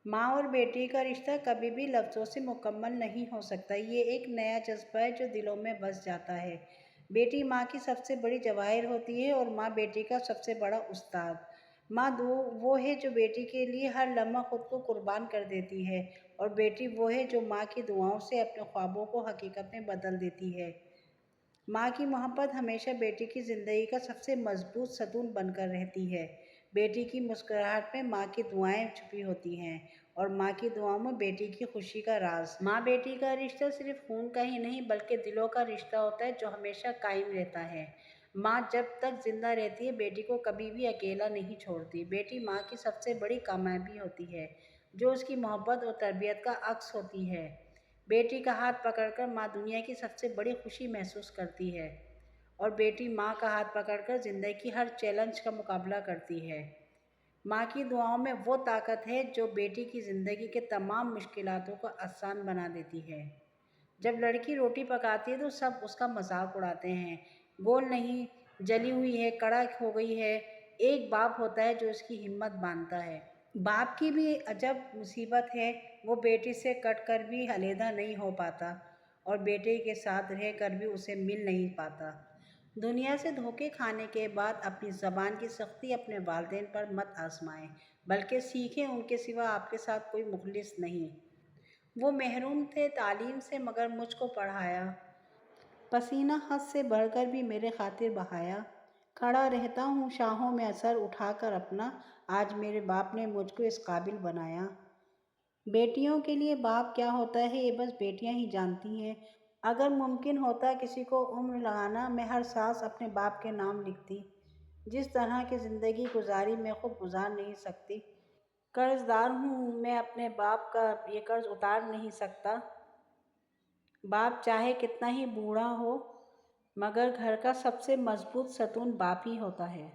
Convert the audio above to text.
ماں اور بیٹی کا رشتہ کبھی بھی لفظوں سے مکمل نہیں ہو سکتا، یہ ایک نیا جذبہ ہے جو دلوں میں بس جاتا ہے۔ بیٹی ماں کی سب سے بڑی جواہر ہوتی ہے اور ماں بیٹی کا سب سے بڑا استاد۔ ماں وہ ہے جو بیٹی کے لیے ہر لمحہ خود کو قربان کر دیتی ہے، اور بیٹی وہ ہے جو ماں کی دعاؤں سے اپنے خوابوں کو حقیقت میں بدل دیتی ہے۔ ماں کی محبت ہمیشہ بیٹی کی زندگی کا سب سے مضبوط ستون بن کر رہتی ہے۔ بیٹی کی مسکراہٹ میں ماں کی دعائیں چھپی ہوتی ہیں، اور ماں کی دعاؤں میں بیٹی کی خوشی کا راز۔ ماں بیٹی کا رشتہ صرف خون کا ہی نہیں بلکہ دلوں کا رشتہ ہوتا ہے جو ہمیشہ قائم رہتا ہے۔ ماں جب تک زندہ رہتی ہے بیٹی کو کبھی بھی اکیلا نہیں چھوڑتی۔ بیٹی ماں کی سب سے بڑی کامیابی ہوتی ہے، جو اس کی محبت اور تربیت کا عکس ہوتی ہے۔ بیٹی کا ہاتھ پکڑ کر ماں دنیا کی سب سے بڑی خوشی محسوس کرتی ہے، اور بیٹی ماں کا ہاتھ پکڑ کر زندگی کی ہر چیلنج کا مقابلہ کرتی ہے۔ ماں کی دعاؤں میں وہ طاقت ہے جو بیٹی کی زندگی کے تمام مشکلاتوں کو آسان بنا دیتی ہے۔ جب لڑکی روٹی پکاتی ہے تو سب اس کا مذاق اڑاتے ہیں، گول نہیں، جلی ہوئی ہے، کڑک ہو گئی ہے۔ ایک باپ ہوتا ہے جو اس کی ہمت باندھتا ہے۔ باپ کی بھی عجب مصیبت ہے، وہ بیٹی سے کٹ کر بھی علیحدہ نہیں ہو پاتا اور بیٹے کے ساتھ رہ کر بھی اسے مل نہیں پاتا۔ دنیا سے دھوکے کھانے کے بعد اپنی زبان کی سختی اپنے والدین پر مت آزمائیں، بلکہ سیکھیں ان کے سوا آپ کے ساتھ کوئی مخلص نہیں۔ وہ محروم تھے تعلیم سے مگر مجھ کو پڑھایا، پسینہ حد سے بڑھ کر بھی میرے خاطر بہایا۔ کھڑا رہتا ہوں شاہوں میں سر اٹھا کر اپنا، آج میرے باپ نے مجھ کو اس قابل بنایا۔ بیٹیوں کے لیے باپ کیا ہوتا ہے یہ بس بیٹیاں ہی جانتی ہیں۔ اگر ممکن ہوتا کسی کو عمر لگانا، میں ہر سانس اپنے باپ کے نام لکھتی۔ جس طرح کی زندگی گزاری میں خود گزار نہیں سکتی۔ قرض دار ہوں میں اپنے باپ کا، یہ قرض اتار نہیں سکتا۔ باپ چاہے کتنا ہی بوڑھا ہو مگر گھر کا سب سے مضبوط ستون باپ ہی ہوتا ہے۔